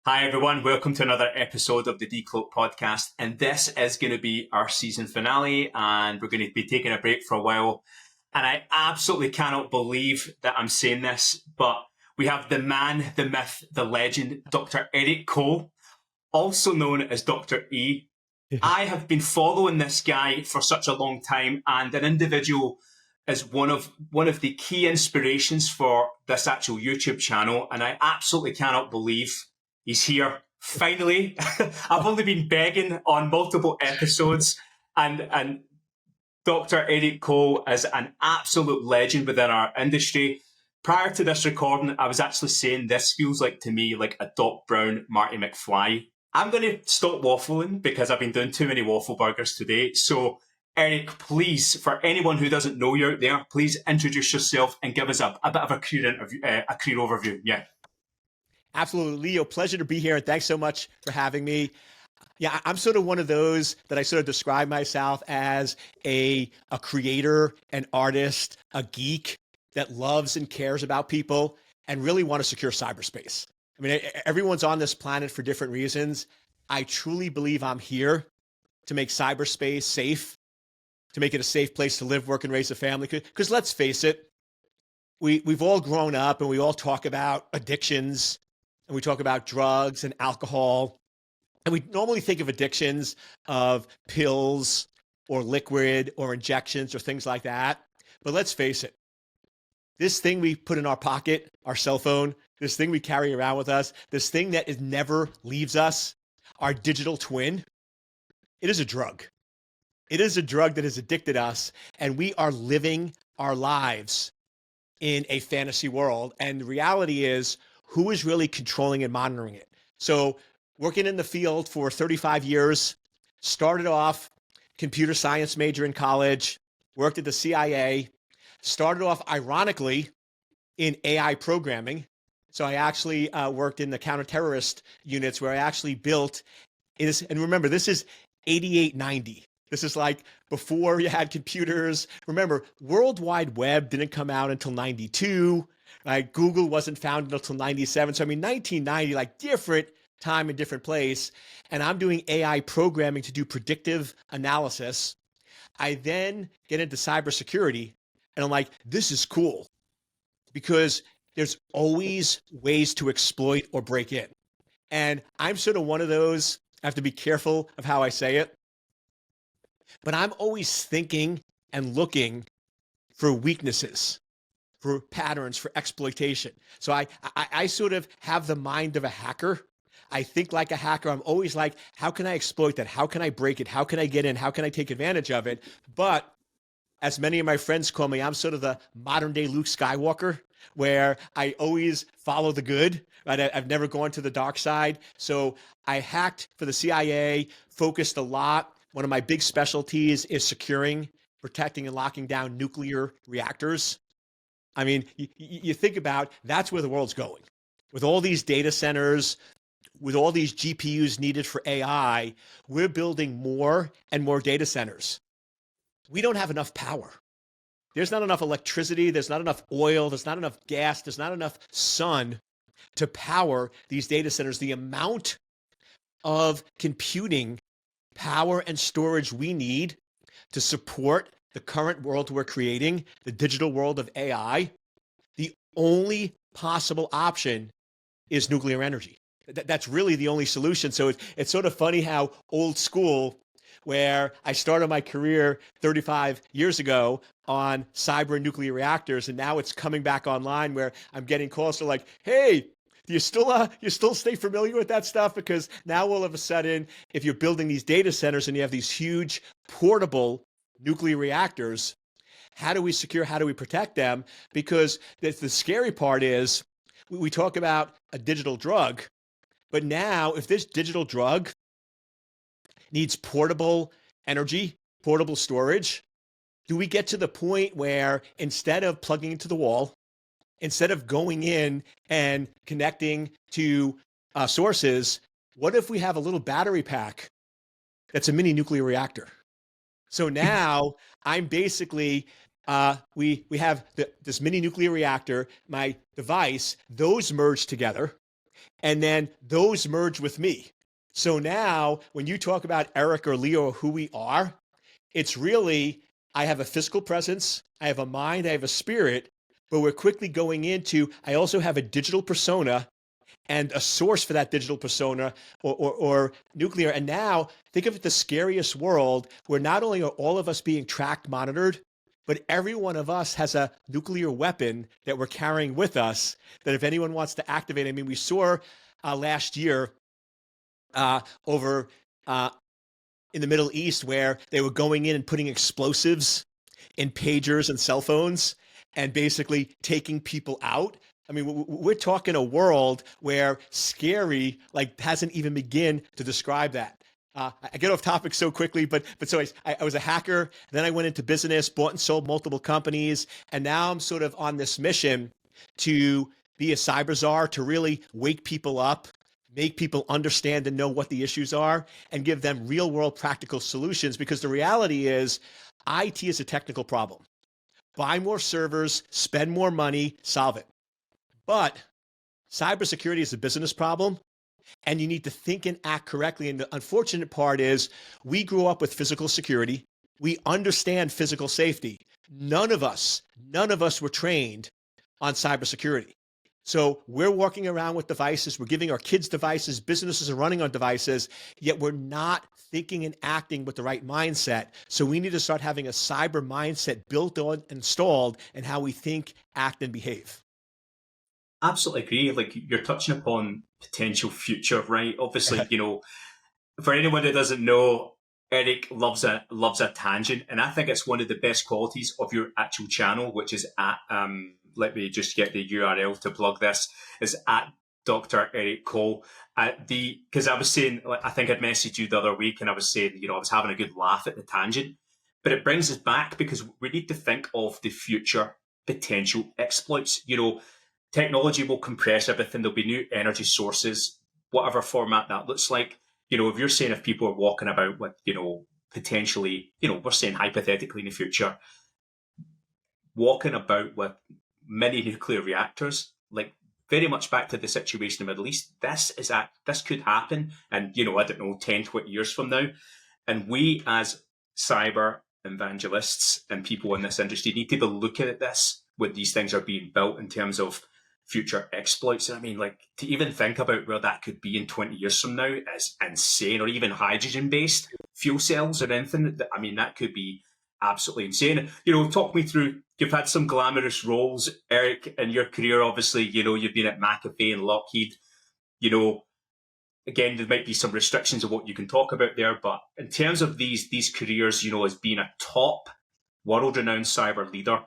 Hi everyone, welcome to another episode of the Decloak podcast, and this is going to be our season finale, and we're going to be taking a break for a while. And I absolutely cannot believe that I'm saying this, but we have the man, the myth, the legend, Dr. Eric Cole, also known as Dr. E. I have been following this guy for such a long time, and an individual is one of the key inspirations for this actual YouTube channel, and I absolutely cannot believe he's here. Finally, I've only been begging on multiple episodes, and Dr. Eric Cole is an absolute legend within our industry. Prior to this recording, I was actually saying this feels like to me like a Doc Brown, Marty McFly. I'm going to stop waffling because I've been doing too many waffle burgers today. So, Eric, please, for anyone who doesn't know you out there, please introduce yourself and give us a bit of a career overview. Yeah. Absolutely, Leo. Pleasure to be here. And thanks so much for having me. Yeah, I'm sort of one of those that I sort of describe myself as a creator, an artist, a geek that loves and cares about people and really want to secure cyberspace. I mean, everyone's on this planet for different reasons. I truly believe I'm here to make cyberspace safe, to make it a safe place to live, work, and raise a family. Because let's face it, we've all grown up and we all talk about addictions and we talk about drugs and alcohol. And we normally think of addictions of pills or liquid or injections or things like that. But let's face it, this thing we put in our pocket, our cell phone, this thing we carry around with us, this thing that never leaves us, our digital twin, it is a drug. It is a drug that has addicted us, and we are living our lives in a fantasy world. And the reality is, who is really controlling and monitoring it? So working in the field for 35 years, started off computer science major in college, worked at the CIA, started off ironically in AI programming. So I actually worked in the counter-terrorist units where I actually built, and remember, this is 88, 90. This is like before you had computers. Remember, World Wide Web didn't come out until 92. Right? Google wasn't founded until 97. So I mean, 1990, like different time and different place. And I'm doing AI programming to do predictive analysis. I then get into cybersecurity and I'm like, this is cool because there's always ways to exploit or break in. And I'm sort of one of those, I have to be careful of how I say it, but I'm always thinking and looking for weaknesses, for patterns, for exploitation. So I sort of have the mind of a hacker. I think like a hacker. I'm always like, how can I exploit that? How can I break it? How can I get in? How can I take advantage of it? But as many of my friends call me, I'm sort of the modern day Luke Skywalker, where I always follow the good, right? I've never gone to the dark side. So I hacked for the CIA, focused a lot. One of my big specialties is securing, protecting, and locking down nuclear reactors. I mean, you think about that's where the world's going. With all these data centers, with all these GPUs needed for AI, we're building more and more data centers. We don't have enough power. There's not enough electricity. There's not enough oil. There's not enough gas. There's not enough sun to power these data centers. The amount of computing power and storage we need to support the current world we're creating, the digital world of AI, the only possible option is nuclear energy. That's really the only solution. So it's sort of funny how old school, where I started my career 35 years ago on cyber and nuclear reactors, and now it's coming back online where I'm getting calls to like, hey, do you still stay familiar with that stuff? Because now all of a sudden, if you're building these data centers and you have these huge portable nuclear reactors, how do we secure, how do we protect them? Because the scary part is we talk about a digital drug, but now if this digital drug needs portable energy, portable storage, do we get to the point where instead of plugging into the wall, instead of going in and connecting to sources, what if we have a little battery pack that's a mini nuclear reactor? So now I'm basically, we have this mini nuclear reactor, my device, those merge together. And then those merge with me. So now when you talk about Eric or Leo, who we are, it's really, I have a physical presence, I have a mind, I have a spirit, but we're quickly going into, I also have a digital persona and a source for that digital persona or nuclear. And now think of it, the scariest world where not only are all of us being tracked, monitored, but every one of us has a nuclear weapon that we're carrying with us that if anyone wants to activate, I mean, we saw last year over in the Middle East where they were going in and putting explosives in pagers and cell phones and basically taking people out. I mean, we're talking a world where scary, like, hasn't even begin to describe that. I get off topic so quickly, but so I was a hacker. Then I went into business, bought and sold multiple companies. And now I'm sort of on this mission to be a cyber czar, to really wake people up, make people understand and know what the issues are, and give them real world practical solutions. Because the reality is IT is a technical problem. Buy more servers, spend more money, solve it. But cybersecurity is a business problem, and you need to think and act correctly. And the unfortunate part is we grew up with physical security. We understand physical safety. None of us were trained on cybersecurity. So we're walking around with devices. We're giving our kids devices. Businesses are running on devices, yet we're not thinking and acting with the right mindset. So we need to start having a cyber mindset built on, installed, in how we think, act, and behave. Absolutely agree. Like, you're touching upon potential future, right? Obviously, you know, for anyone that doesn't know, Eric loves a tangent, and I think it's one of the best qualities of your actual channel, which is at let me just get the URL to plug this, is at Dr. Eric Cole. Because I was saying, like, I think I'd messaged you the other week, and I was saying, you know, I was having a good laugh at the tangent, but it brings us back because we need to think of the future potential exploits. You know, technology will compress everything. There'll be new energy sources, whatever format that looks like. You know, if you're saying if people are walking about with, you know, potentially, you know, we're saying hypothetically in the future, walking about with mini nuclear reactors, like very much back to the situation in the Middle East, this could happen. And, you know, I don't know, 10, 20 years from now. And we as cyber evangelists and people in this industry need to be looking at this when these things are being built in terms of future exploits. I mean, like, to even think about where that could be in 20 years from now is insane. Or even hydrogen-based fuel cells or anything. I mean, that could be absolutely insane. You know, talk me through, you've had some glamorous roles, Eric, in your career. Obviously, you know, you've been at McAfee and Lockheed. You know, again, there might be some restrictions of what you can talk about there, but in terms of these careers, you know, as being a top world-renowned cyber leader,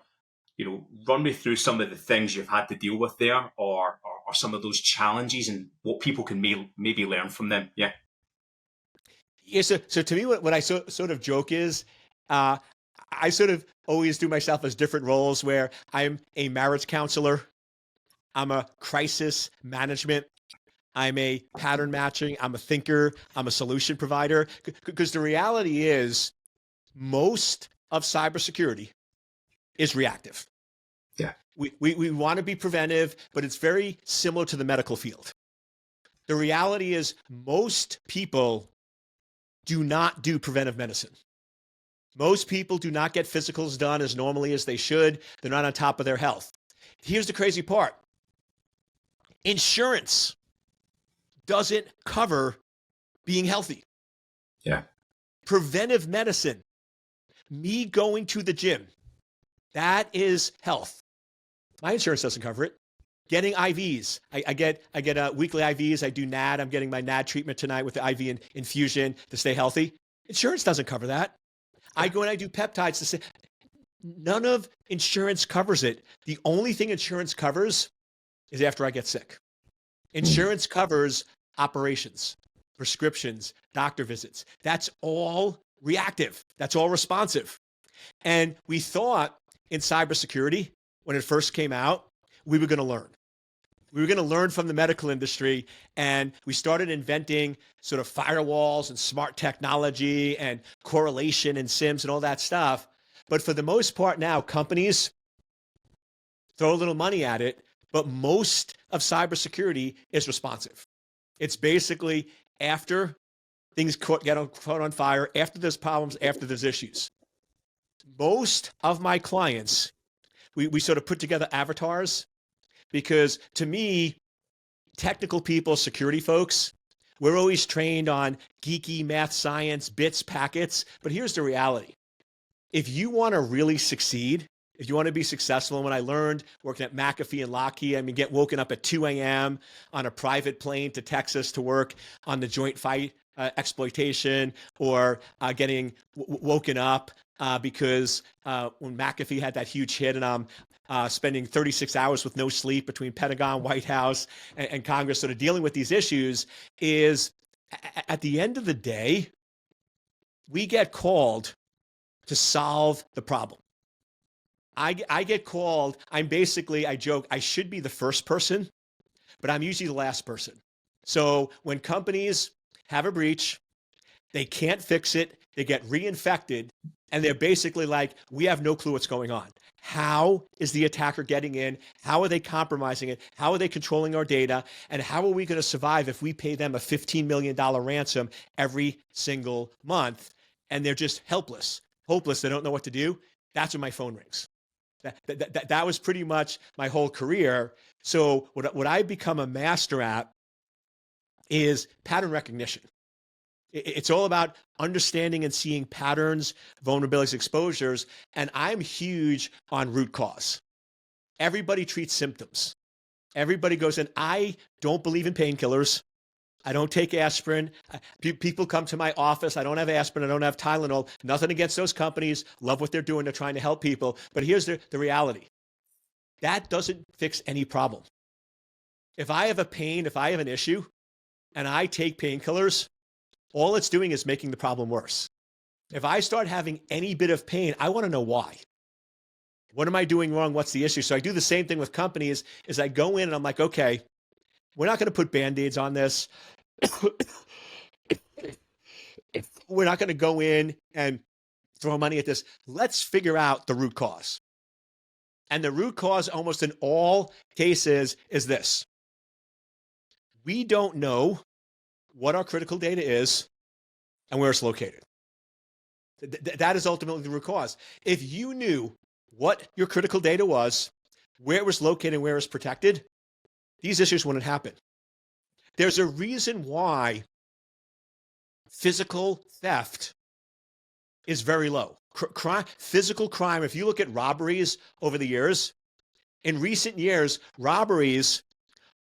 you know, run me through some of the things you've had to deal with there, or some of those challenges and what people can maybe learn from them. Yeah. Yeah. So to me, what I sort of joke is, I sort of always do myself as different roles where I'm a marriage counselor, I'm a crisis management, I'm a pattern matching, I'm a thinker, I'm a solution provider. Because the reality is most of cybersecurity is reactive. Yeah. We want to be preventive, but it's very similar to the medical field. The reality is most people do not do preventive medicine. Most people do not get physicals done as normally as they should. They're not on top of their health. Here's the crazy part. Insurance doesn't cover being healthy. Yeah. Preventive medicine, me going to the gym, that is health. My insurance doesn't cover it. Getting IVs. I get weekly IVs. I do NAD. I'm getting my NAD treatment tonight with the IV infusion to stay healthy. Insurance doesn't cover that. I go and I do peptides to say, none of insurance covers it. The only thing insurance covers is after I get sick. Insurance covers operations, prescriptions, doctor visits. That's all reactive. That's all responsive. And we thought in cybersecurity, when it first came out, we were going to learn. We were going to learn from the medical industry, and we started inventing sort of firewalls and smart technology and correlation and SIMs and all that stuff. But for the most part now, companies throw a little money at it, but most of cybersecurity is responsive. It's basically after things get caught on fire, after there's problems, after there's issues. Most of my clients, we sort of put together avatars because to me, technical people, security folks, we're always trained on geeky math, science, bits, packets. But here's the reality. If you want to really succeed, if you want to be successful, and when I learned working at McAfee and Lockheed, I mean, get woken up at 2 a.m. on a private plane to Texas to work on the joint fight exploitation, or getting woken up because when McAfee had that huge hit and I'm spending 36 hours with no sleep between Pentagon, White House, and Congress sort of dealing with these issues, is at the end of the day, we get called to solve the problem. I get called, I joke, I should be the first person, but I'm usually the last person. So when companies have a breach, they can't fix it, they get reinfected, and they're basically like, we have no clue what's going on. How is the attacker getting in? How are they compromising it? How are they controlling our data? And how are we going to survive if we pay them a $15 million ransom every single month? And they're just helpless, hopeless. They don't know what to do. That's when my phone rings. That was pretty much my whole career. So what I've become a master at is pattern recognition. It's all about understanding and seeing patterns, vulnerabilities, exposures, and I'm huge on root cause. Everybody treats symptoms. Everybody goes in, I don't believe in painkillers. I don't take aspirin. People come to my office. I don't have aspirin. I don't have Tylenol. Nothing against those companies. Love what they're doing. They're trying to help people. But here's the reality. That doesn't fix any problem. If I have a pain, if I have an issue, and I take painkillers, all it's doing is making the problem worse. If I start having any bit of pain, I want to know why. What am I doing wrong? What's the issue? So I do the same thing with companies is I go in and I'm like, okay, we're not going to put Band-Aids on this. We're not going to go in and throw money at this. Let's figure out the root cause. And the root cause almost in all cases is this. We don't know what our critical data is and where it's located. That is ultimately the root cause. If you knew what your critical data was, where it was located and where it was protected, these issues wouldn't happen. There's a reason why physical theft is very low. Physical crime, if you look at robberies over the years, in recent years, robberies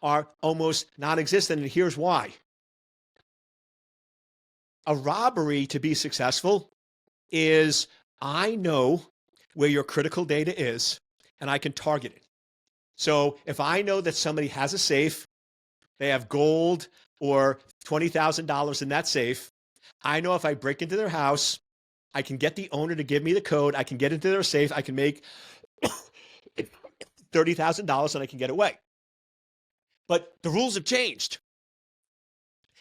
are almost non-existent, and here's why. A robbery, to be successful, is I know where your critical data is, and I can target it. So if I know that somebody has a safe, they have gold or $20,000 in that safe, I know if I break into their house, I can get the owner to give me the code, I can get into their safe, I can make $30,000 and I can get away. But the rules have changed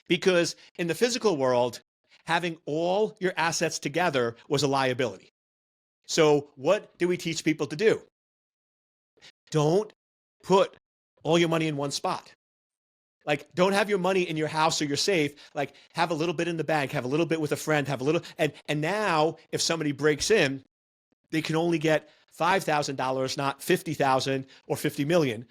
because in the physical world, having all your assets together was a liability. So what do we teach people to do? Don't put all your money in one spot. Like, don't have your money in your house or your safe. Like, have a little bit in the bank, have a little bit with a friend, have a little. And now, if somebody breaks in, they can only get $5,000, not $50,000 or $50 million.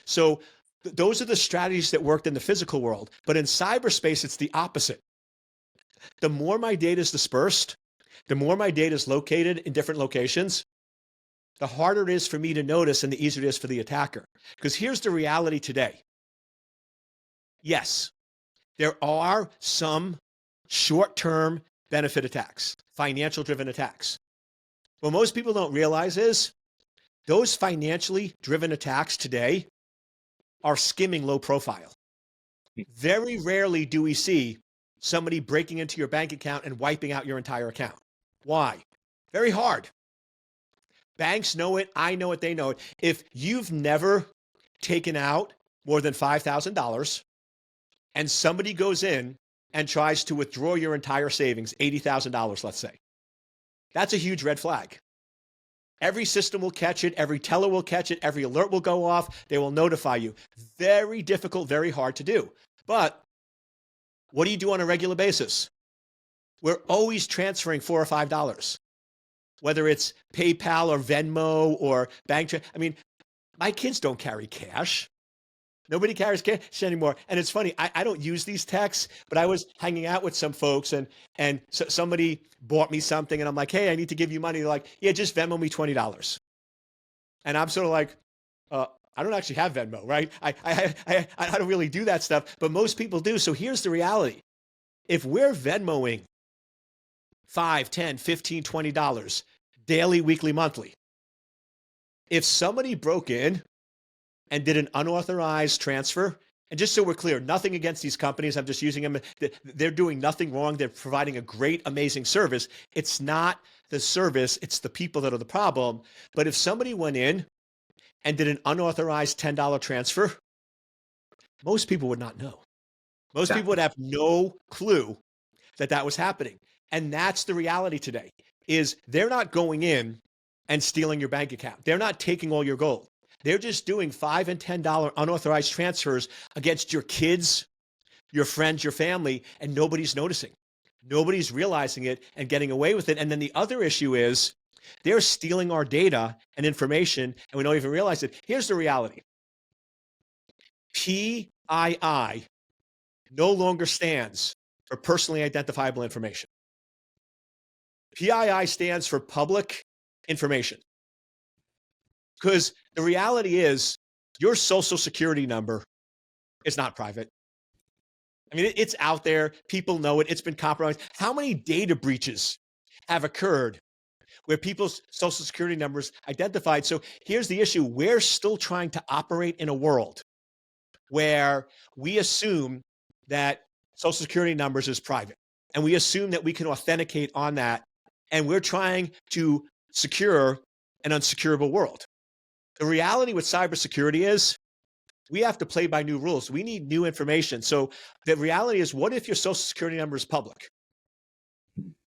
So those are the strategies that worked in the physical world. But in cyberspace, it's the opposite. The more my data is dispersed, the more my data is located in different locations, the harder it is for me to notice and the easier it is for the attacker. Because here's the reality today. Yes, there are some short-term benefit attacks, financial-driven attacks. What most people don't realize is those financially driven attacks today are skimming low profile. Very rarely do we see somebody breaking into your bank account and wiping out your entire account. Why? Very hard. Banks know it. I know it. They know it. If you've never taken out more than $5,000 and somebody goes in and tries to withdraw your entire savings, $80,000, let's say, that's a huge red flag. Every system will catch it. Every teller will catch it. Every alert will go off. They will notify you. Very difficult, very hard to do. But what do you do on a regular basis? We're always transferring $4 or $5, whether it's PayPal or Venmo or bank. I mean, my kids don't carry cash. Nobody carries cash anymore. And it's funny, I don't use these texts, but I was hanging out with some folks and somebody bought me something and I'm like, hey, I need to give you money. They're like, yeah, just Venmo me $20. And I'm sort of like, I don't actually have Venmo, right? I don't really do that stuff, but most people do. So here's the reality. If we're Venmoing $5, $10, $15, $20 daily, weekly, monthly, if somebody broke in and did an unauthorized transfer, and just so we're clear, nothing against these companies, I'm just using them, they're doing nothing wrong, they're providing a great, amazing service. It's not the service, it's the people that are the problem. But if somebody went in and did an unauthorized $10 transfer, most people would not know. Most people would have no clue that that was happening. And that's the reality today, is they're not going in and stealing your bank account. They're not taking all your gold. They're just doing $5 and $10 unauthorized transfers against your kids, your friends, your family, and nobody's noticing. Nobody's realizing it and getting away with it. And then the other issue is they're stealing our data and information, and we don't even realize it. Here's the reality. PII no longer stands for personally identifiable information. PII stands for public information. Because the reality is your social security number is not private. I mean, it's out there. People know it. It's been compromised. How many data breaches have occurred where people's social security numbers identified? So here's the issue. We're still trying to operate in a world where we assume that social security numbers is private. And we assume that we can authenticate on that. And we're trying to secure an unsecurable world. The reality with cybersecurity is we have to play by new rules. We need new information. So the reality is, what if your social security number is public?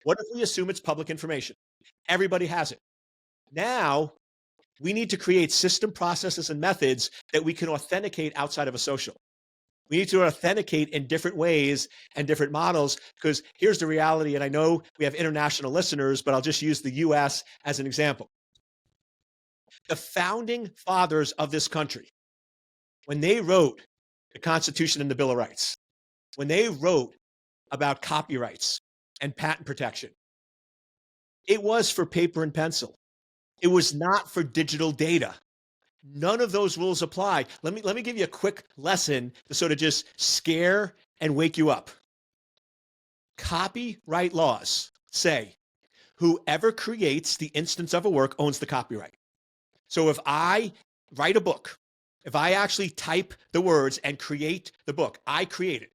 What if we assume it's public information? Everybody has it. Now, we need to create system processes and methods that we can authenticate outside of a social. We need to authenticate in different ways and different models, because here's the reality, and I know we have international listeners, but I'll just use the US as an example. The founding fathers of this country, when they wrote the Constitution and the Bill of Rights, when they wrote about copyrights and patent protection, it was for paper and pencil. It was not for digital data. None of those rules apply. Let me give you a quick lesson to sort of just scare and wake you up. Copyright laws say whoever creates the instance of a work owns the copyright. So if I write a book, if I actually type the words and create the book, I create it.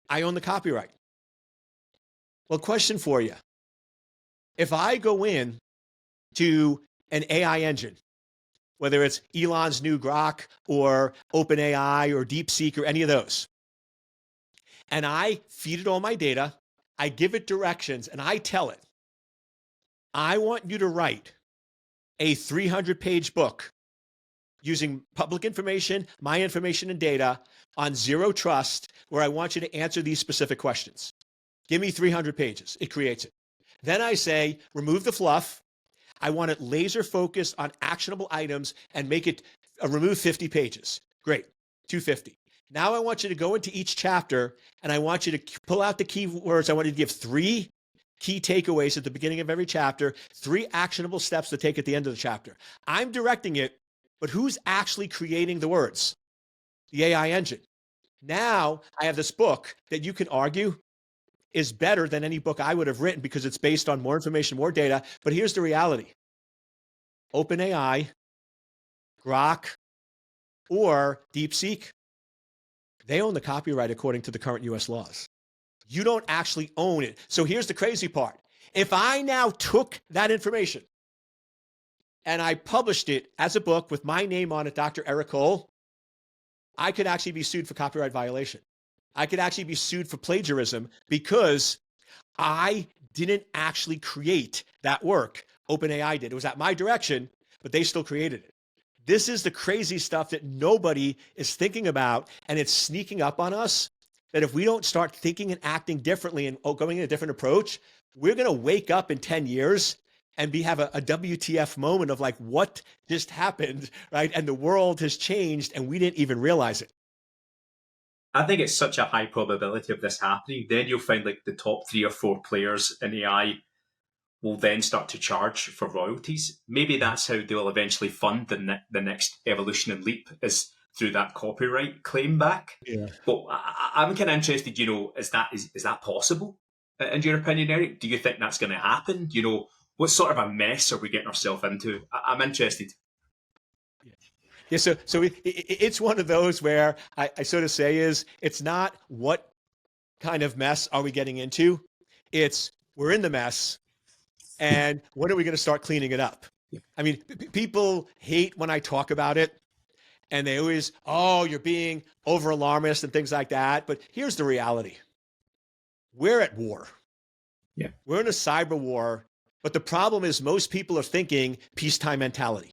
I own the copyright. Well, question for you. If I go in to an AI engine, whether it's Elon's new Grok or OpenAI or DeepSeek or any of those, and I feed it all my data, I give it directions, and I tell it, I want you to write a 300-page book using public information, my information and data on zero trust, where I want you to answer these specific questions. Give me 300 pages. It creates it. Then I say, remove the fluff. I want it laser focused on actionable items and make it remove 50 pages. Great, 250. Now I want you to go into each chapter and I want you to pull out the keywords. I want you to give 3 key takeaways at the beginning of every chapter, 3 actionable steps to take at the end of the chapter. I'm directing it, but who's actually creating the words? The AI engine. Now I have this book that you can argue is better than any book I would have written because it's based on more information, more data. But here's the reality. OpenAI, Grok, or DeepSeek, they own the copyright according to the current US laws. You don't actually own it. So here's the crazy part. If I now took that information and I published it as a book with my name on it, Dr. Eric Cole, I could actually be sued for copyright violation. I could actually be sued for plagiarism because I didn't actually create that work. OpenAI did. It was at my direction, but they still created it. This is the crazy stuff that nobody is thinking about, and it's sneaking up on us, that if we don't start thinking and acting differently and going in a different approach, we're going to wake up in 10 years and have a WTF moment of like, what just happened, right? And the world has changed and we didn't even realize it. I think it's such a high probability of this happening. Then you'll find like the top 3 or 4 players in AI will then start to charge for royalties. Maybe that's how they'll eventually fund the next evolution and leap, is through that copyright claim back. Yeah. But I'm kind of interested, is that possible? In your opinion, Eric? Do you think that's going to happen? What sort of a mess are we getting ourselves into? I'm interested. Yeah, so it's one of those where I sort of say it's not what kind of mess are we getting into? It's we're in the mess, and when are we going to start cleaning it up? I mean, people hate when I talk about it, and they always, you're being over alarmist and things like that. But here's the reality. We're at war. Yeah. We're in a cyber war, but the problem is most people are thinking peacetime mentality.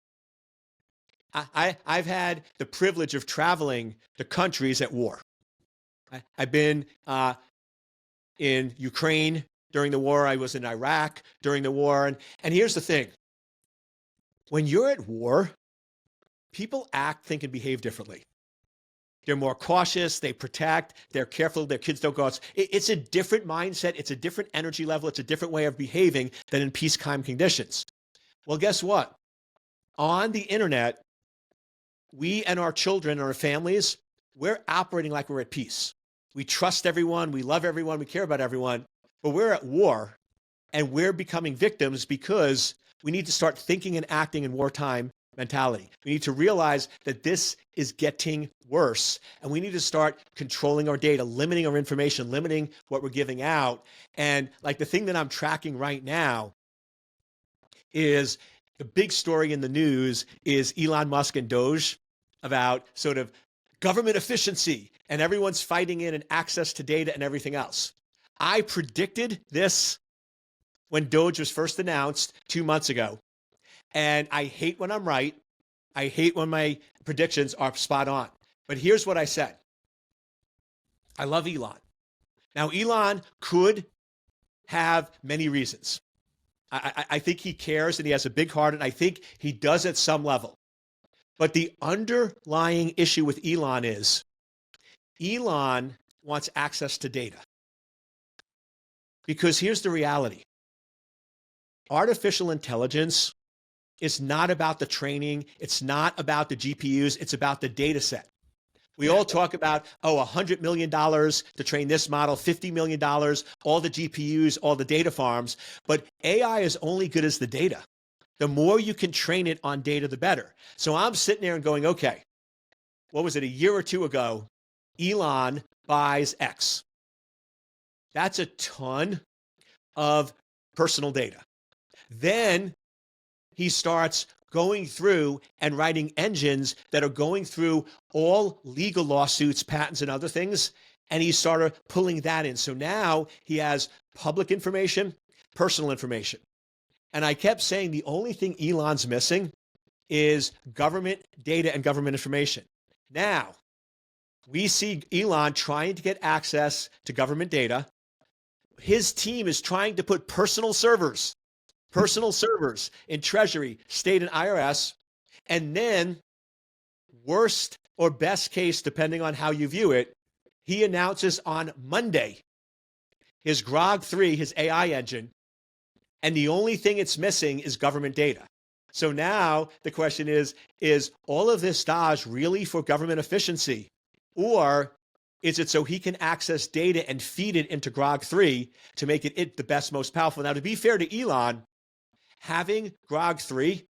I've had the privilege of traveling to countries at war. I've been in Ukraine during the war. I was in Iraq during the war. And here's the thing. When you're at war, people act, think, and behave differently. They're more cautious. They protect. They're careful. Their kids don't go out. It's a different mindset. It's a different energy level. It's a different way of behaving than in peacetime conditions. Well, guess what? On the internet, we and our children and our families, we're operating like we're at peace. We trust everyone. We love everyone. We care about everyone. But we're at war, and we're becoming victims because we need to start thinking and acting in wartime mentality. We need to realize that this is getting worse, and we need to start controlling our data, limiting our information, limiting what we're giving out. And like the thing that I'm tracking right now is the big story in the news is Elon Musk and Doge about sort of government efficiency, and everyone's fighting in and access to data and everything else. I predicted this when Doge was first announced 2 months ago. And I hate when I'm right. I hate when my predictions are spot on. But here's what I said. I love Elon. Now, Elon could have many reasons. I think he cares and he has a big heart, and I think he does at some level. But the underlying issue with Elon is Elon wants access to data. Because here's the reality. Artificial intelligence is not about the training. It's not about the GPUs. It's about the data set. We all talk about, $100 million to train this model, $50 million, all the GPUs, all the data farms. But AI is only good as the data. The more you can train it on data, the better. So I'm sitting there and going, okay, what was it, a year or two ago? Elon buys X. That's a ton of personal data. Then he starts going through and writing engines that are going through all legal lawsuits, patents, and other things. And he started pulling that in. So now he has public information, personal information. And I kept saying the only thing Elon's missing is government data and government information. Now, we see Elon trying to get access to government data. His team is trying to put personal servers in Treasury, state, and IRS. And then, worst or best case, depending on how you view it, he announces on Monday his Grok 3, his AI engine, and the only thing it's missing is government data. So now the question is all of this DOJ really for government efficiency? Or is it so he can access data and feed it into Grok 3 to make it the best, most powerful? Now, to be fair to Elon, having Grok 3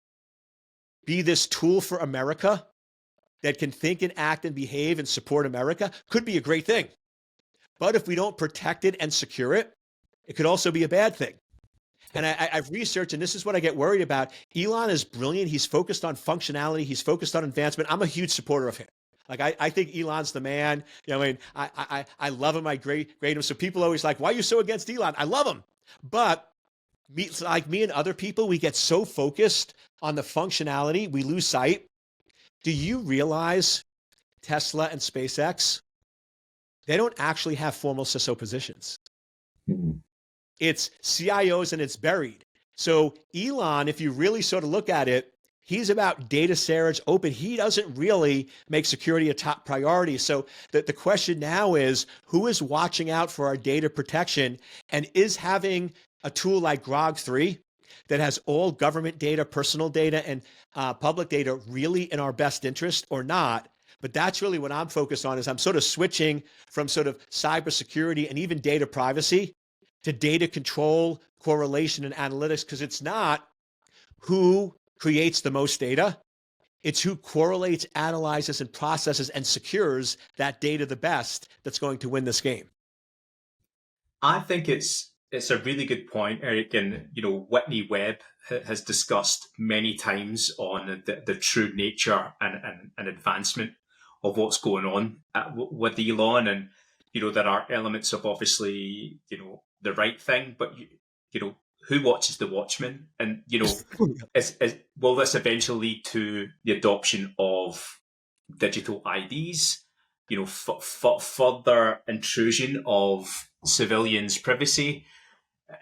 be this tool for America that can think and act and behave and support America could be a great thing. But if we don't protect it and secure it, it could also be a bad thing. And I've researched, and this is what I get worried about. Elon is brilliant. He's focused on functionality. He's focused on advancement. I'm a huge supporter of him. Like, I think Elon's the man. I love him. I grade him. So people always like, why are you so against Elon? I love him. But me and other people, we get so focused on the functionality, we lose sight Do you realize Tesla and SpaceX, they don't actually have formal CISO positions? It's CIOs and it's buried. So Elon, if you really sort of look at it, he's about data storage open. He doesn't really make security a top priority. So the question now is, who is watching out for our data protection, and is having a tool like Grog3 that has all government data, personal data, and public data really in our best interest or not? But that's really what I'm focused on, is I'm sort of switching from sort of cybersecurity and even data privacy to data control, correlation, and analytics, because it's not who creates the most data. It's who correlates, analyzes, and processes and secures that data the best that's going to win this game. I think it's a really good point, Eric. And, Whitney Webb has discussed many times on the true nature and advancement of what's going on with Elon. And, there are elements of obviously, the right thing, but, who watches the watchman? And, will this eventually lead to the adoption of digital IDs? Further intrusion of civilians' privacy.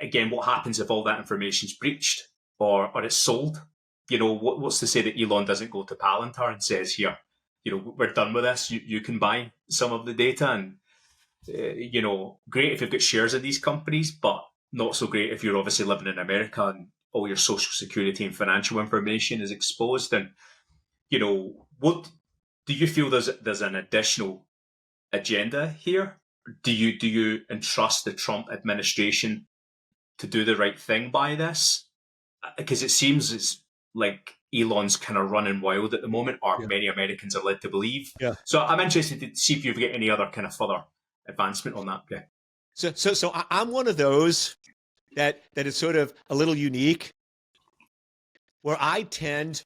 Again, what happens if all that information is breached or it's sold? What's to say that Elon doesn't go to Palantir and says, here, we're done with this. You can buy some of the data, and, great if you've got shares of these companies, but not so great if you're obviously living in America and all your social security and financial information is exposed. And, what do you feel there's an additional agenda here? Do you entrust the Trump administration to do the right thing by this? Because it seems it's like Elon's kind of running wild at the moment, or many Americans are led to believe. Yeah. So I'm interested to see if you've got any other kind of further advancement on that. Yeah. So I'm one of those that is sort of a little unique, where I tend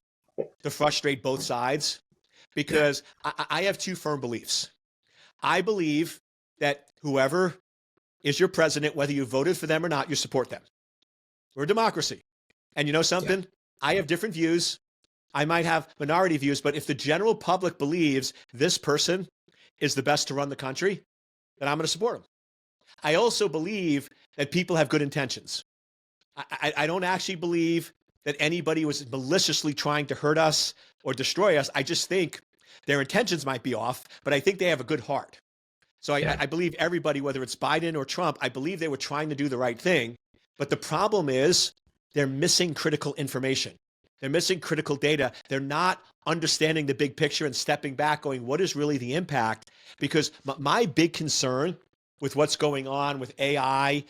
to frustrate both sides, because I have two firm beliefs. I believe that whoever is your president, whether you voted for them or not, you support them. We're a democracy. And you know something? Yeah. I have different views. I might have minority views, but if the general public believes this person is the best to run the country, then I'm going to support him. I also believe that people have good intentions. I don't actually believe that anybody was maliciously trying to hurt us or destroy us. I just think their intentions might be off, but I think they have a good heart. So I believe everybody, whether it's Biden or Trump, I believe they were trying to do the right thing. But the problem is they're missing critical information. They're missing critical data. They're not understanding the big picture and stepping back, going, what is really the impact? Because my big concern with what's going on with AI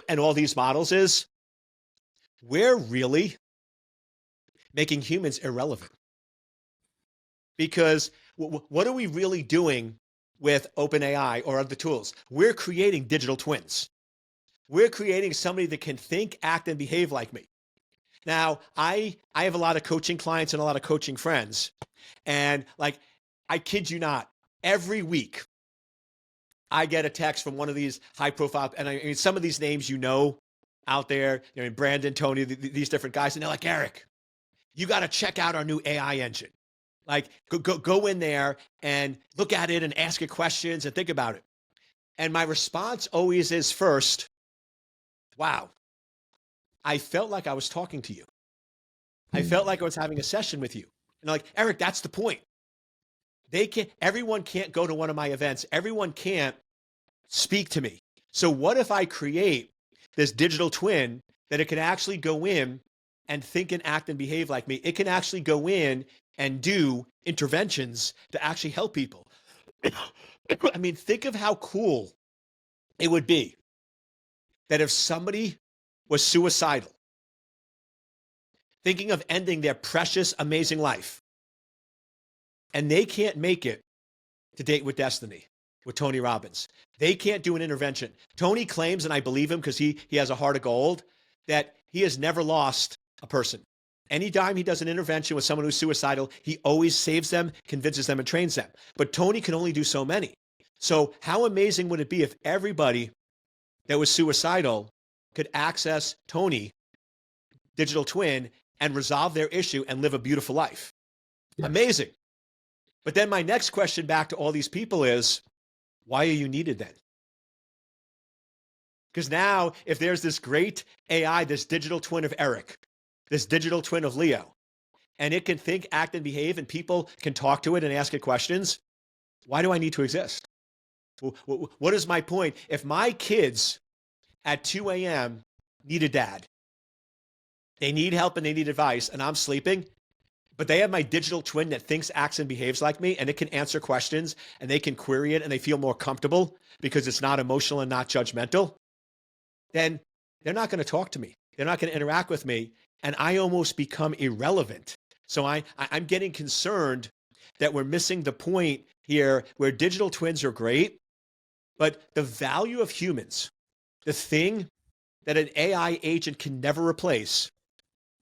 and all these models is we're really making humans irrelevant. Because what are we really doing with OpenAI or other tools? We're creating digital twins. We're creating somebody that can think, act, and behave like me. Now, I have a lot of coaching clients and a lot of coaching friends. And I kid you not, every week I get a text from one of these high profile, and I mean, some of these names out there, Brandon, Tony, these different guys, and they're like, Eric, you got to check out our new AI engine. Go in there and look at it and ask it questions and think about it. And my response always is first, wow, I felt like I was talking to you. I felt like I was having a session with you. And like, Eric, that's the point. Everyone can't go to one of my events. Everyone can't speak to me. So what if I create this digital twin that it can actually go in and think and act and behave like me? It can actually go in and do interventions to actually help people. I mean, think of how cool it would be that if somebody was suicidal, thinking of ending their precious, amazing life, and they can't make it to Date with Destiny with Tony Robbins. They can't do an intervention. Tony claims, and I believe him because he has a heart of gold, that he has never lost a person. Anytime he does an intervention with someone who's suicidal, he always saves them, convinces them, and trains them. But Tony can only do so many. So how amazing would it be if everybody that was suicidal could access Tony, digital twin, and resolve their issue and live a beautiful life. Yeah. Amazing. But then my next question back to all these people is, why are you needed then? Because now, if there's this great AI, this digital twin of Eric, this digital twin of Leo, and it can think, act, and behave, and people can talk to it and ask it questions, why do I need to exist? What is my point? If my kids at 2 a.m. need a dad, they need help and they need advice, and I'm sleeping, but they have my digital twin that thinks, acts, and behaves like me, and it can answer questions, and they can query it, and they feel more comfortable because it's not emotional and not judgmental, then they're not going to talk to me. They're not going to interact with me, and I almost become irrelevant. So I'm getting concerned that we're missing the point here where digital twins are great, but the value of humans, the thing that an AI agent can never replace,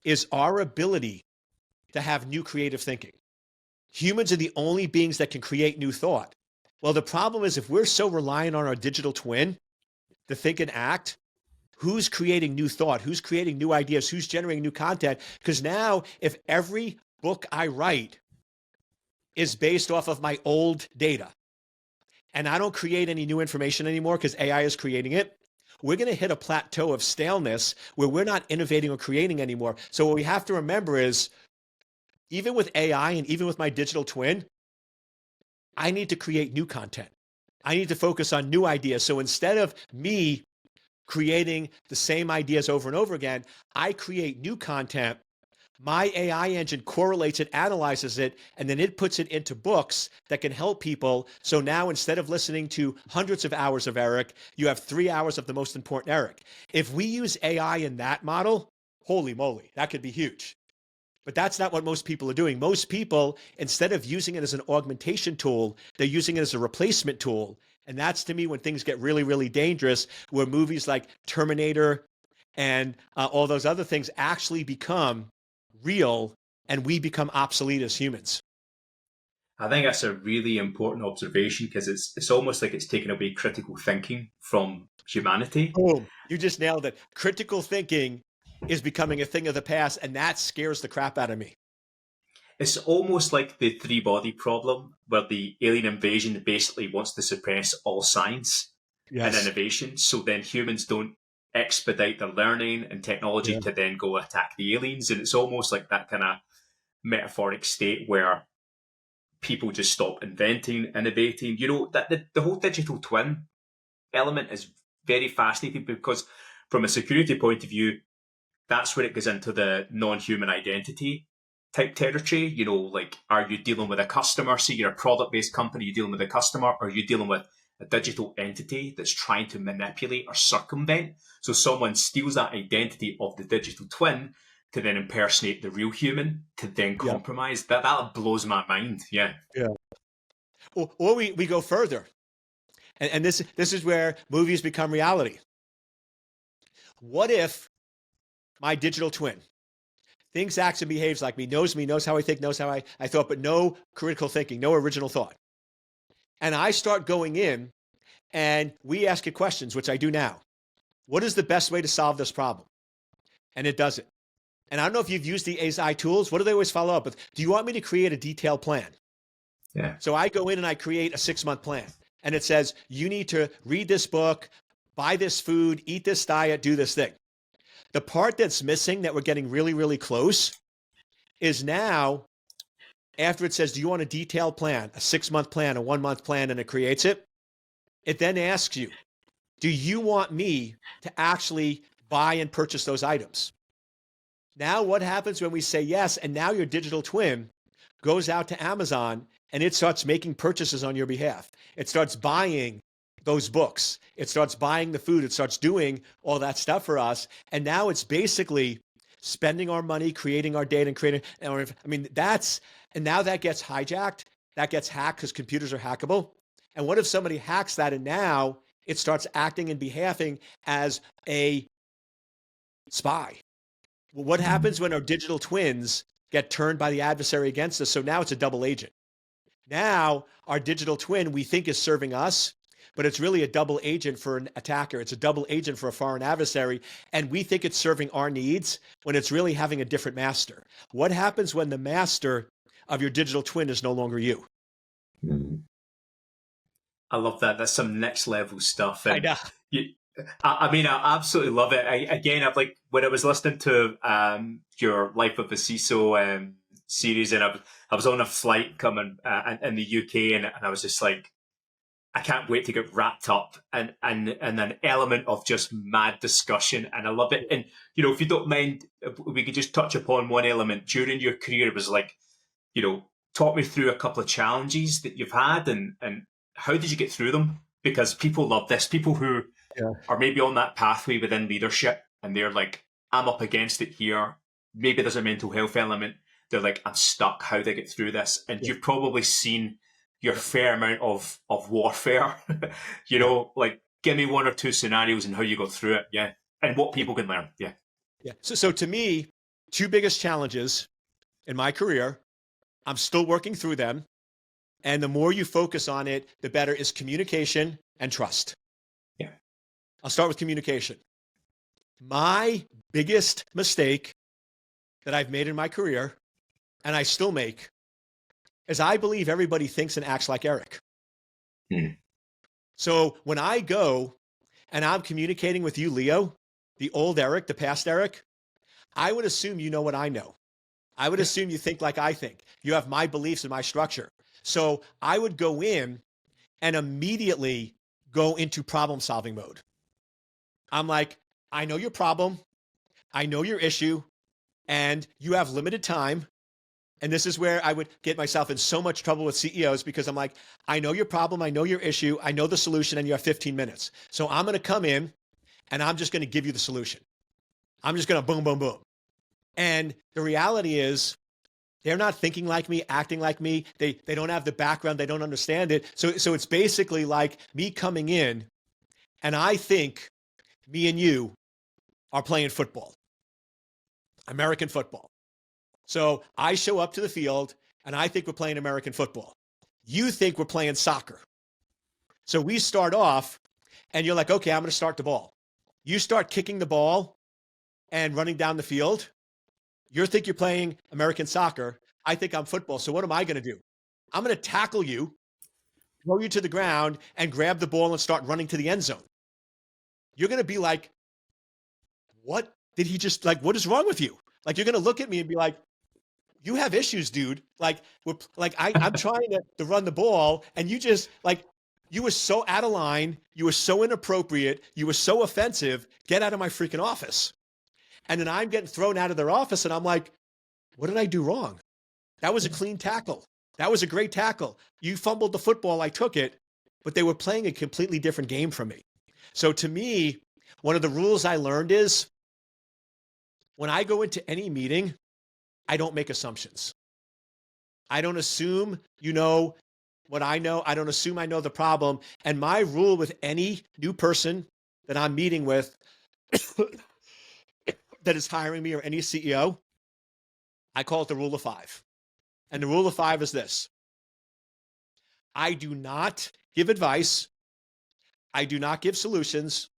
is our ability to have new creative thinking. Humans are the only beings that can create new thought. Well, the problem is if we're so reliant on our digital twin to think and act, who's creating new thought? Who's creating new ideas? Who's generating new content? Because now, if every book I write is based off of my old data, and I don't create any new information anymore because AI is creating it, we're going to hit a plateau of staleness where we're not innovating or creating anymore. So what we have to remember is, even with AI and even with my digital twin, I need to create new content. I need to focus on new ideas. So instead of me creating the same ideas over and over again, I create new content. My AI engine correlates it, analyzes it, and then it puts it into books that can help people. So now instead of listening to hundreds of hours of Eric, you have 3 hours of the most important Eric. If we use AI in that model, holy moly, that could be huge. But that's not what most people are doing. Most people, instead of using it as an augmentation tool, they're using it as a replacement tool. And that's, to me, when things get really, really dangerous, where movies like Terminator and all those other things actually become real and we become obsolete as humans. I think that's a really important observation because it's almost like it's taken away critical thinking from humanity. Boom. You just nailed it. Critical thinking is becoming a thing of the past, and that scares the crap out of me. It's almost like the three-body problem, where the alien invasion basically wants to suppress all science and innovation, so then humans don't expedite their learning and technology to then go attack the aliens. And it's almost like that kind of metaphoric state where people just stop inventing, innovating. You know, that the whole digital twin element is very fascinating because from a security point of view, that's where it goes into the non-human identity type territory. You know, like, are you dealing with a customer? So you're a product-based company, you're dealing with a customer, or you're dealing with a digital entity that's trying to manipulate or circumvent. So someone steals that identity of the digital twin to then impersonate the real human, to then compromise. That blows my mind. Yeah. Or we go further. And this is where movies become reality. What if my digital twin thinks, acts, and behaves like me, knows how I think, knows how I thought, but no critical thinking, no original thought. And I start going in and we ask it questions, which I do now. What is the best way to solve this problem? And it does it. And I don't know if you've used the AI tools. What do they always follow up with? Do you want me to create a detailed plan? Yeah. So I go in and I create a 6-month plan. And it says, you need to read this book, buy this food, eat this diet, do this thing. The part that's missing that we're getting really, really close is now, after it says, do you want a detailed plan, a 6-month plan, a 1-month plan, and it creates it, it then asks you, do you want me to actually buy and purchase those items? Now what happens when we say yes, and now your digital twin goes out to Amazon and it starts making purchases on your behalf. It starts buying those books. It starts buying the food. It starts doing all that stuff for us. And now it's basically spending our money, creating our data, and creating, and now that gets hijacked, that gets hacked because computers are hackable. And what if somebody hacks that and now it starts acting and behaving as a spy? Well, what happens when our digital twins get turned by the adversary against us? So now it's a double agent. Now our digital twin we think is serving us, but it's really a double agent for an attacker. It's a double agent for a foreign adversary. And we think it's serving our needs when it's really having a different master. What happens when the master of your digital twin is no longer you? I love that. That's some next level stuff. And I know. I mean, I absolutely love it. I've like when I was listening to your Life of a CISO series, and I was on a flight coming in the UK, and I was just like, I can't wait to get wrapped up and an element of just mad discussion, and I love it. And if you don't mind, we could just touch upon one element during your career. It was like, talk me through a couple of challenges that you've had, and how did you get through them? Because people love this. People who are maybe on that pathway within leadership, and they're like, I'm up against it here. Maybe there's a mental health element. They're like, I'm stuck. How do I get through this? And you've probably seen your fair amount of warfare. Like, give me one or two scenarios and how you go through it. Yeah. And what people can learn. Yeah. Yeah. So to me, two biggest challenges in my career, I'm still working through them. And the more you focus on it, the better, is communication and trust. Yeah. I'll start with communication. My biggest mistake that I've made in my career, and I still make, is I believe everybody thinks and acts like Eric. So when I go and I'm communicating with you, Leo, the old Eric, the past Eric, I would assume you know what I know. I would assume you think like I think. You have my beliefs and my structure. So I would go in and immediately go into problem-solving mode. I'm like, I know your problem, I know your issue, and you have limited time. And this is where I would get myself in so much trouble with CEOs, because I'm like, I know your problem, I know your issue, I know the solution, and you have 15 minutes. So I'm going to come in and I'm just going to give you the solution. I'm just going to boom, boom, boom. And the reality is, they're not thinking like me, acting like me. They don't have the background. They don't understand it. So it's basically like me coming in, and I think me and you are playing football, American football. So I show up to the field, and I think we're playing American football. You think we're playing soccer. So we start off, and you're like, okay, I'm going to start the ball. You start kicking the ball and running down the field. You think you're playing American soccer. I think I'm football. So what am I going to do? I'm going to tackle you, throw you to the ground, and grab the ball and start running to the end zone. You're going to be like, what did he just, like, what is wrong with you? Like, you're going to look at me and be like, you have issues, dude. Like, I'm trying to run the ball, and you just, like, you were so out of line. You were so inappropriate. You were so offensive. Get out of my freaking office. And then I'm getting thrown out of their office, and I'm like, what did I do wrong? That was a clean tackle. That was a great tackle. You fumbled the football, I took it, but they were playing a completely different game from me. So to me, one of the rules I learned is, when I go into any meeting, I don't make assumptions. I don't assume you know what I know. I don't assume I know the problem. And my rule with any new person that I'm meeting with that is hiring me, or any CEO, I call it the rule of 5. And the rule of 5 is this: I do not give advice. I do not give solutions.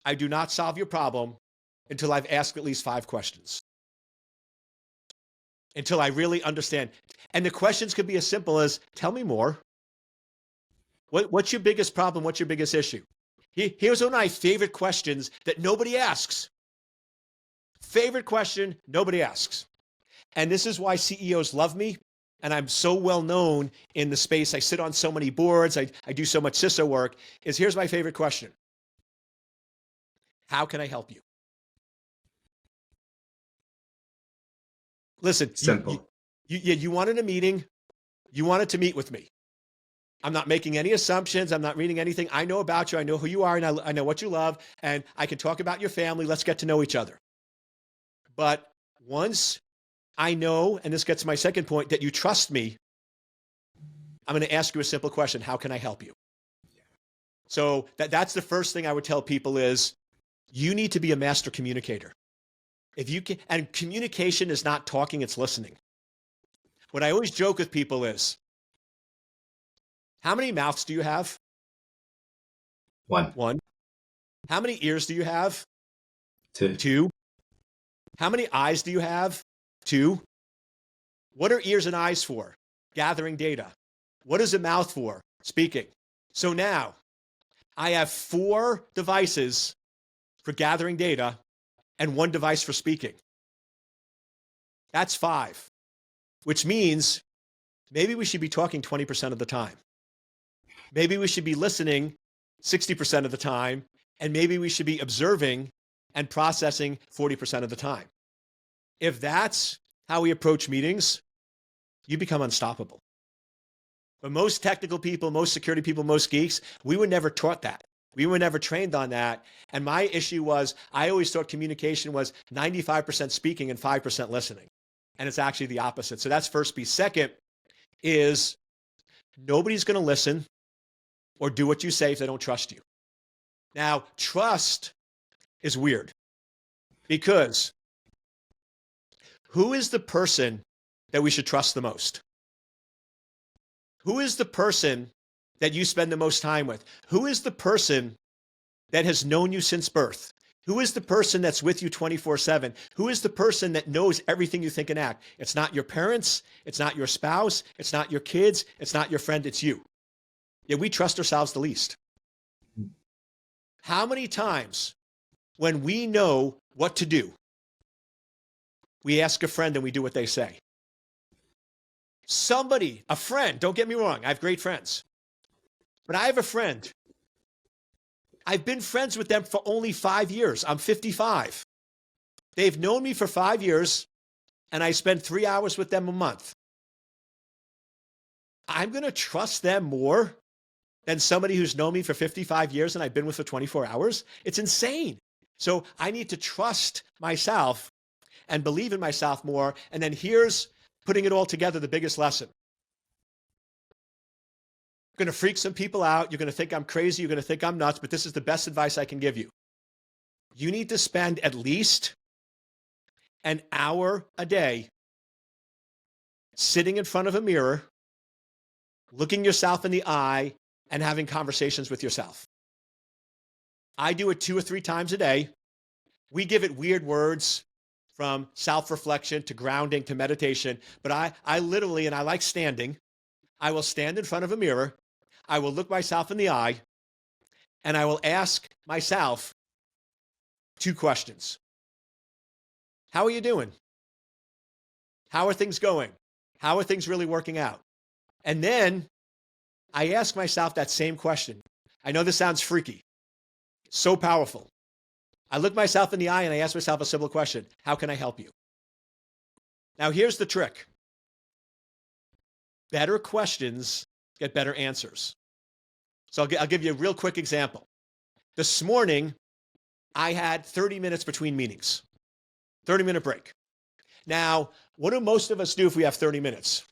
I do not solve your problem until I've asked at least 5 questions. Until I really understand. And the questions could be as simple as, tell me more. What's your biggest problem? What's your biggest issue? Here's one of my favorite questions that nobody asks. Favorite question nobody asks. And this is why CEOs love me. And I'm so well known in the space. I sit on so many boards. I do so much CISO work. Here's my favorite question. How can I help you? Listen, Simple. You wanted a meeting. You wanted to meet with me. I'm not making any assumptions. I'm not reading anything. I know about you. I know who you are, and I know what you love. And I can talk about your family. Let's get to know each other. But once I know, and this gets to my second point, that you trust me, I'm going to ask you a simple question. How can I help you? So that's the first thing I would tell people is, you need to be a master communicator. If you can, and communication is not talking, it's listening. What I always joke with people is, how many mouths do you have? One. One. How many ears do you have? Two. Two. How many eyes do you have? Two. What are ears and eyes for? Gathering data. What is a mouth for? Speaking. So now I have 4 devices for gathering data and 1 device for speaking. That's 5, which means maybe we should be talking 20% of the time. Maybe we should be listening 60% of the time, and maybe we should be observing and processing 40% of the time. If that's how we approach meetings, you become unstoppable. But most technical people, most security people, most geeks, we were never taught that. We were never trained on that. And my issue was, I always thought communication was 95% speaking and 5% listening. And it's actually the opposite. So that's first piece. Second is nobody's going to listen or do what you say if they don't trust you. Now, trust is weird because who is the person that we should trust the most? Who is the person that you spend the most time with? Who is the person that has known you since birth? Who is the person that's with you 24/7? Who is the person that knows everything you think and act? It's not your parents. It's not your spouse. It's not your kids. It's not your friend. It's you. Yet we trust ourselves the least. How many times when we know what to do, we ask a friend and we do what they say? Somebody, a friend, don't get me wrong, I have great friends. But I have a friend. I've been friends with them for only 5 years. I'm 55. They've known me for 5 years, and I spend 3 hours with them a month. I'm going to trust them more than somebody who's known me for 55 years and I've been with for 24 hours? It's insane. So I need to trust myself and believe in myself more. And then here's putting it all together, the biggest lesson. I'm going to freak some people out. You're going to think I'm crazy. You're going to think I'm nuts, but this is the best advice I can give you. You need to spend at least an hour a day sitting in front of a mirror, looking yourself in the eye, and having conversations with yourself. I do it 2 or 3 times a day. We give it weird words from self-reflection to grounding to meditation, but I literally, and I like standing, I will stand in front of a mirror, I will look myself in the eye, and I will ask myself 2 questions. How are you doing? How are things going? How are things really working out? And then I ask myself that same question. I know this sounds freaky, so powerful. I look myself in the eye and I ask myself a simple question. How can I help you? Now, here's the trick. Better questions get better answers. So I'll give you a real quick example. This morning, I had 30 minutes between meetings, 30-minute break. Now, what do most of us do if we have 30 minutes?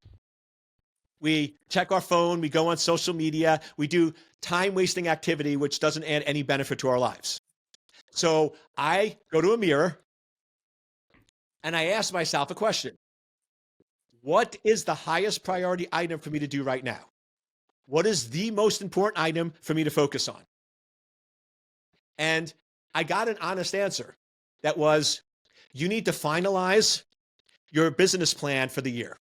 We check our phone, we go on social media, we do time-wasting activity which doesn't add any benefit to our lives. So I go to a mirror and I ask myself a question. What is the highest priority item for me to do right now? What is the most important item for me to focus on? And I got an honest answer. That was, you need to finalize your business plan for the year.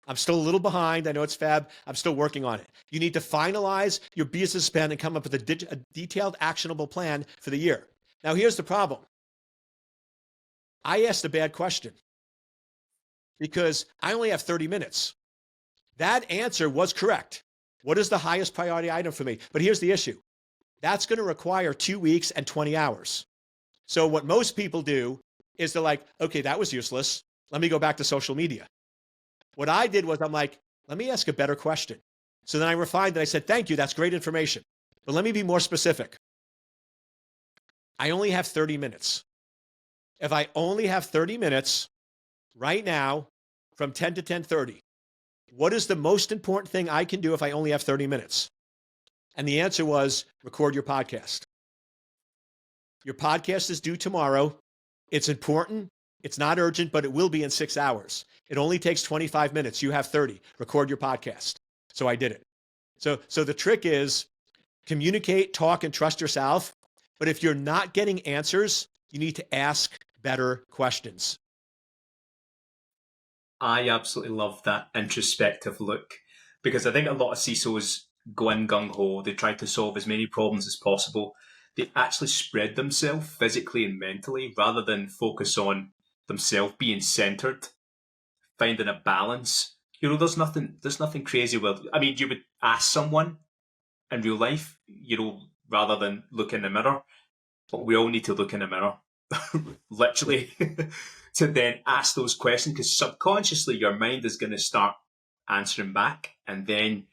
I'm still a little behind. I know it's fab. I'm still working on it. You need to finalize your business plan and come up with a detailed, actionable plan for the year. Now, here's the problem. I asked a bad question because I only have 30 minutes. That answer was correct. What is the highest priority item for me? But here's the issue. That's going to require 2 weeks and 20 hours. So what most people do is they're like, okay, that was useless. Let me go back to social media. What I did was I'm like, let me ask a better question. So then I refined it. I said, thank you. That's great information. But let me be more specific. I only have 30 minutes. If I only have 30 minutes right now from 10 to 10:30, what is the most important thing I can do if I only have 30 minutes? And the answer was record your podcast. Your podcast is due tomorrow. It's important. It's not urgent, but it will be in 6 hours. It only takes 25 minutes. You have 30. Record your podcast. So I did it. So the trick is Communicate, talk, and trust yourself. But if you're not getting answers, you need to ask better questions. I absolutely love that introspective look, because I think a lot of CISOs go in gung-ho. They try to solve as many problems as possible. They actually spread themselves physically and mentally rather than focus on themselves being centered, finding a balance. There's nothing crazy with, I mean, you would ask someone in real life, rather than look in the mirror, but we all need to look in the mirror, literally, to then ask those questions, because subconsciously your mind is going to start answering back, and then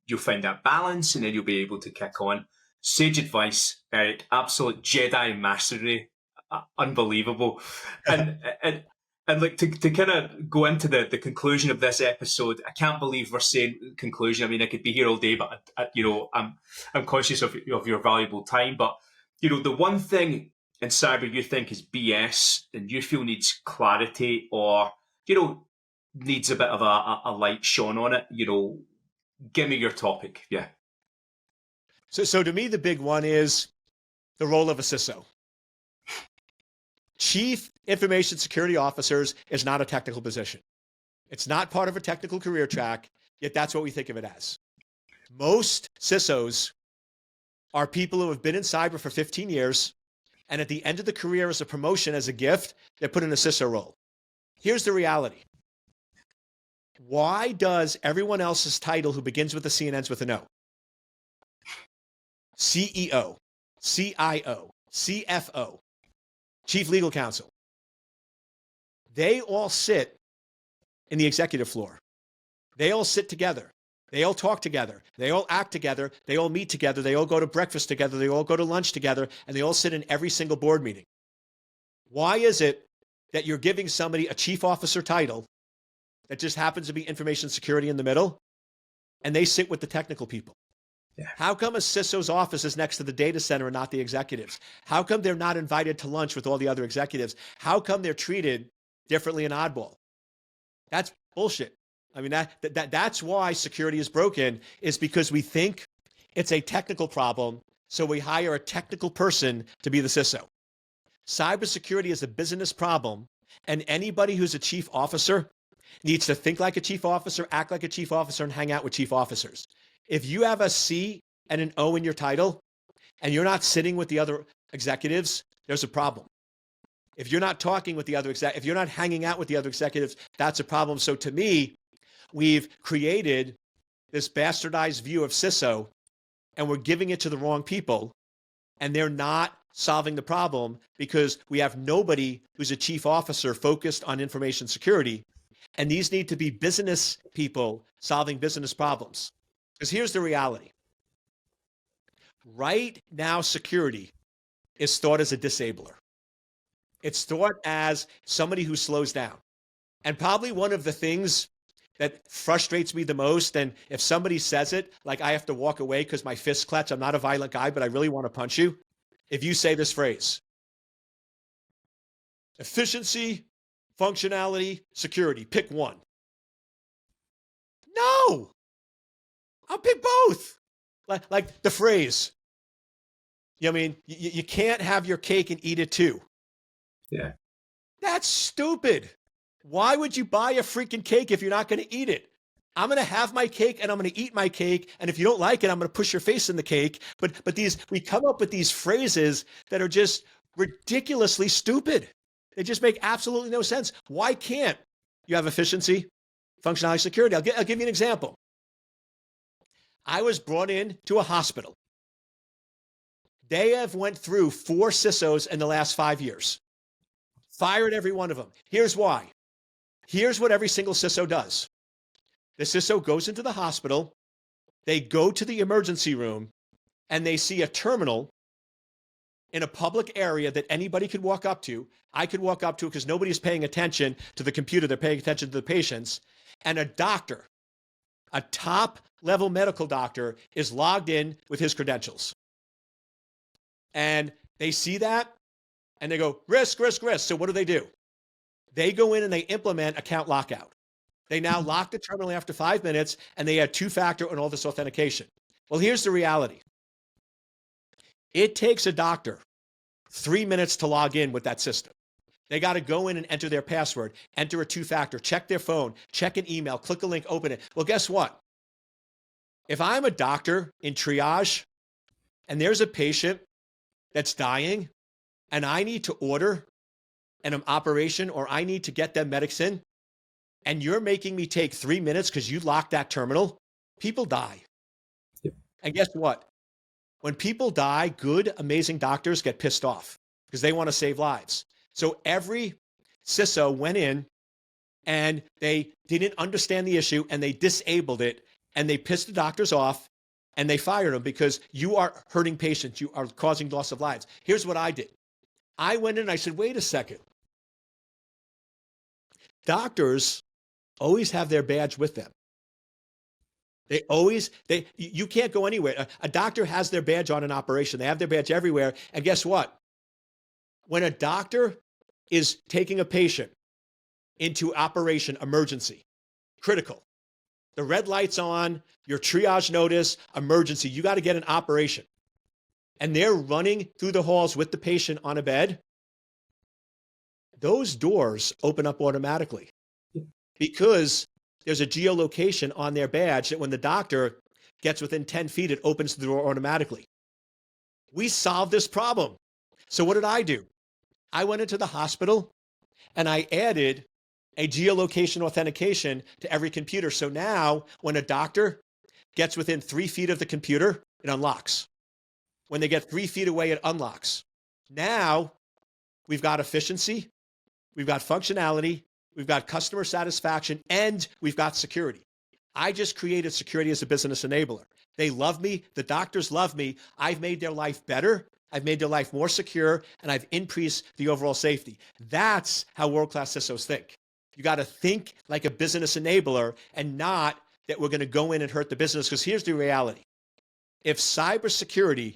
you'll find that balance, and then you'll be able to kick on. Sage advice, Eric. Absolute Jedi mastery. Unbelievable. And like to kind of go into the conclusion of this episode, I can't believe we're saying conclusion. I mean, I could be here all day, but I'm conscious of your valuable time. But the one thing in cyber you think is BS and you feel needs clarity, or needs a bit of a light shone on it, give me your topic. Yeah. So to me, the big one is the role of a CISO. Chief Information Security Officers is not a technical position. It's not part of a technical career track, yet that's what we think of it as. Most CISOs are people who have been in cyber for 15 years, and at the end of the career as a promotion, as a gift, they're put in a CISO role. Here's the reality. Why does everyone else's title who begins with a C and ends with an O? CEO, CIO, CFO, Chief Legal Counsel. They all sit in the executive floor. They all sit together. They all talk together. They all act together. They all meet together. They all go to breakfast together. They all go to lunch together, and they all sit in every single board meeting. Why is it that you're giving somebody a chief officer title that just happens to be information security in the middle, and they sit with the technical people? Yeah. How come a CISO's office is next to the data center and not the executives? How come they're not invited to lunch with all the other executives? How come they're treated differently in oddball? That's bullshit. I mean, that's why security is broken, is because we think it's a technical problem, so we hire a technical person to be the CISO. Cybersecurity is a business problem, and anybody who's a chief officer needs to think like a chief officer, act like a chief officer, and hang out with chief officers. If you have a C and an O in your title, and you're not sitting with the other executives, there's a problem. If you're not talking with the other if you're not hanging out with the other executives, that's a problem. So to me, we've created this bastardized view of CISO, and we're giving it to the wrong people, and they're not solving the problem because we have nobody who's a chief officer focused on information security. And these need to be business people solving business problems. Because here's the reality. Right now, security is thought as a disabler. It's thought as somebody who slows down. And probably one of the things that frustrates me the most, and if somebody says it, like I have to walk away because my fists clutch, I'm not a violent guy, but I really want to punch you. If you say this phrase, efficiency, functionality, security, pick one. No, I'll pick both. Like the phrase, I mean, you can't have your cake and eat it too. Yeah. That's stupid. Why would you buy a freaking cake if you're not going to eat it? I'm going to have my cake and I'm going to eat my cake. And if you don't like it, I'm going to push your face in the cake. But we come up with these phrases that are just ridiculously stupid. They just make absolutely no sense. Why can't you have efficiency, functionality, security? I'll give you an example. I was brought in to a hospital. They have went through 4 CISOs in the last 5 years. Fired every one of them. Here's why. Here's what every single CISO does. The CISO goes into the hospital, they go to the emergency room, and they see a terminal in a public area that anybody could walk up to. I could walk up to it because nobody's paying attention to the computer. They're paying attention to the patients. And a doctor, a top-level medical doctor, is logged in with his credentials. And they see that, and they go, risk, risk, risk. So what do? They go in and they implement account lockout. They now lock the terminal after 5 minutes, and they add 2-factor and all this authentication. Well, here's the reality. It takes a doctor 3 minutes to log in with that system. They got to go in and enter their password, enter a two-factor, check their phone, check an email, click a link, open it. Well, guess what? If I'm a doctor in triage and there's a patient that's dying and I need to order an operation or I need to get them medicine and you're making me take 3 minutes because you locked that terminal, people die. Yep. And guess what? When people die, good, amazing doctors get pissed off because they want to save lives. So every CISO went in and they didn't understand the issue and they disabled it and they pissed the doctors off and they fired them because you are hurting patients. You are causing loss of lives. Here's what I did. I went in and I said, wait a second. Doctors always have their badge with them. You can't go anywhere. A doctor has their badge on an operation. They have their badge everywhere. And guess what? When a doctor is taking a patient into operation emergency, critical, the red light's on, your triage notice, emergency, you got to get an operation. And they're running through the halls with the patient on a bed. Those doors open up automatically because there's a geolocation on their badge that when the doctor gets within 10 feet, it opens the door automatically. We solved this problem. So what did I do? I went into the hospital and I added a geolocation authentication to every computer. So now when a doctor gets within 3 feet of the computer, it unlocks. When they get 3 feet away, it unlocks. Now we've got efficiency, we've got functionality, we've got customer satisfaction, and we've got security. I just created security as a business enabler. They love me. The doctors love me. I've made their life better. I've made their life more secure, and I've increased the overall safety. That's how world-class CISOs think. You got to think like a business enabler and not that we're going to go in and hurt the business, because here's the reality. If cybersecurity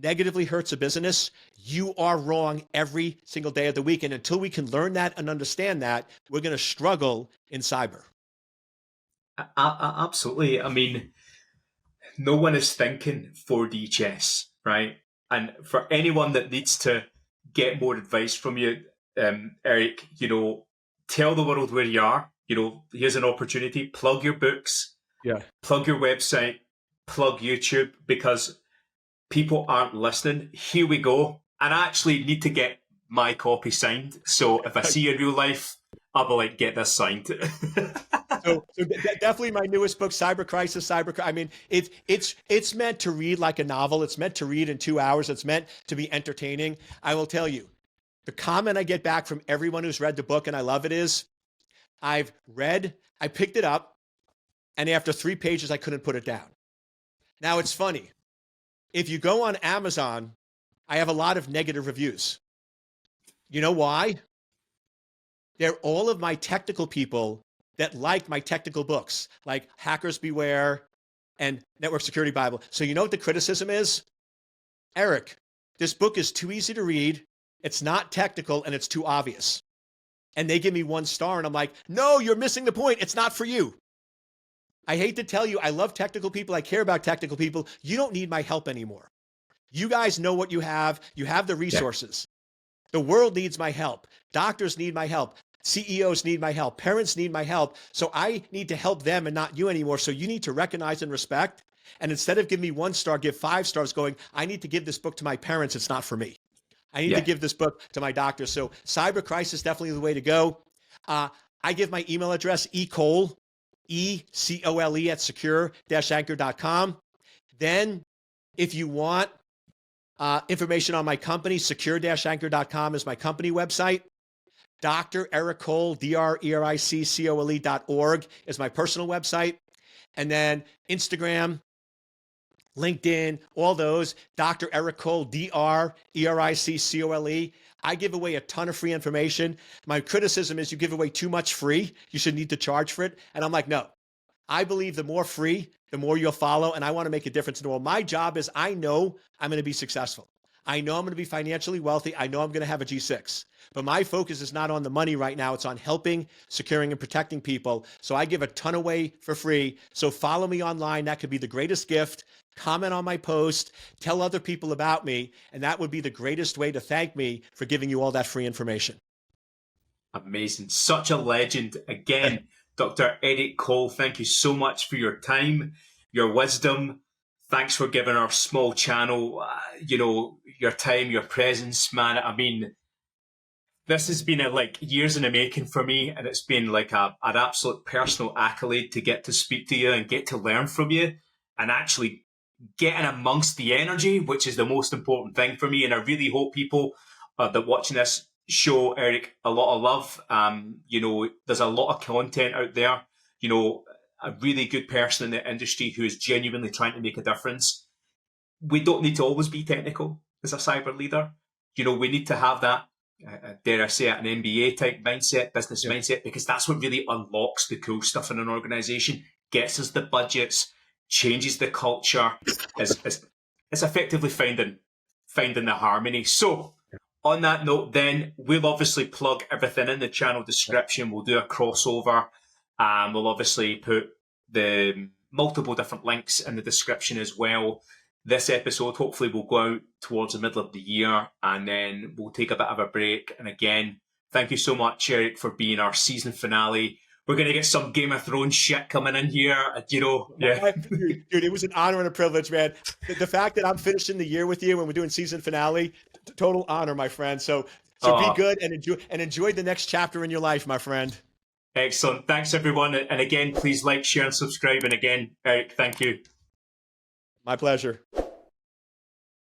negatively hurts a business, you are wrong every single day of the week. And until we can learn that and understand that, we're going to struggle in cyber. Absolutely. I mean, no one is thinking 4D chess, right? And for anyone that needs to get more advice from you, Eric, tell the world where you are. Here's an opportunity. Plug your books. Yeah. Plug your website. Plug YouTube, because people aren't listening. Here we go. And I actually need to get my copy signed. So if I see you in real life, I'll be like, get this signed. So definitely my newest book, Cyber Crisis, I mean, it's meant to read like a novel. It's meant to read in 2 hours. It's meant to be entertaining. I will tell you, the comment I get back from everyone who's read the book, and I love it, is I picked it up, and after 3 pages, I couldn't put it down. Now, it's funny. If you go on Amazon, I have a lot of negative reviews. You know why? They're all of my technical people that like my technical books, like Hackers Beware and Network Security Bible. So you know what the criticism is? Eric, this book is too easy to read, it's not technical, and it's too obvious. And they give me 1 star, and I'm like, no, you're missing the point. It's not for you. I hate to tell you, I love technical people. I care about technical people. You don't need my help anymore. You guys know what you have. You have the resources. Yeah. The world needs my help. Doctors need my help. CEOs need my help. Parents need my help. So I need to help them and not you anymore. So you need to recognize and respect. And instead of giving me 1 star, give 5 stars going, I need to give this book to my parents. It's not for me. I need to give this book to my doctor. So Cyber Crisis is definitely the way to go. I give my email address, ecole, E-C-O-L-E at secure-anchor.com. Then if you want information on my company, secure-anchor.com is my company website. Dr. Eric Cole, DRERICCOLE.org is my personal website. And then Instagram, LinkedIn, all those, Dr. Eric Cole, DRERICCOLE. I give away a ton of free information. My criticism is you give away too much free. You should need to charge for it. And I'm like, no, I believe the more free, the more you'll follow. And I want to make a difference in the world. My job is I know I'm going to be successful. I know I'm going to be financially wealthy. I know I'm going to have a G6. But my focus is not on the money right now. It's on helping, securing, and protecting people. So I give a ton away for free. So follow me online. That could be the greatest gift. Comment on my post. Tell other people about me. And that would be the greatest way to thank me for giving you all that free information. Amazing. Such a legend. Again, Dr. Eric Cole, thank you so much for your time, your wisdom. Thanks for giving our small channel, your time, your presence, man. I mean, this has been like years in the making for me, and it's been like an absolute personal accolade to get to speak to you and get to learn from you and actually getting amongst the energy, which is the most important thing for me. And I really hope people that watching this show Eric a lot of love. There's a lot of content out there, a really good person in the industry who is genuinely trying to make a difference. We don't need to always be technical as a cyber leader. We need to have that, dare I say it, an MBA type mindset, business mindset, because that's what really unlocks the cool stuff in an organization, gets us the budgets, changes the culture, is effectively finding the harmony. So on that note, then we'll obviously plug everything in the channel description. We'll do a crossover. We'll obviously put the multiple different links in the description as well. This episode hopefully will go out towards the middle of the year, and then we'll take a bit of a break. And again, thank you so much, Eric, for being our season finale. We're going to get some Game of Thrones shit coming in here, Yeah. Dude, it was an honor and a privilege, man. The fact that I'm finishing the year with you and we're doing season finale, total honor, my friend. So be good and enjoy the next chapter in your life, my friend. Excellent. Thanks, everyone. And again, please like, share, and subscribe. And again, Eric, thank you. My pleasure.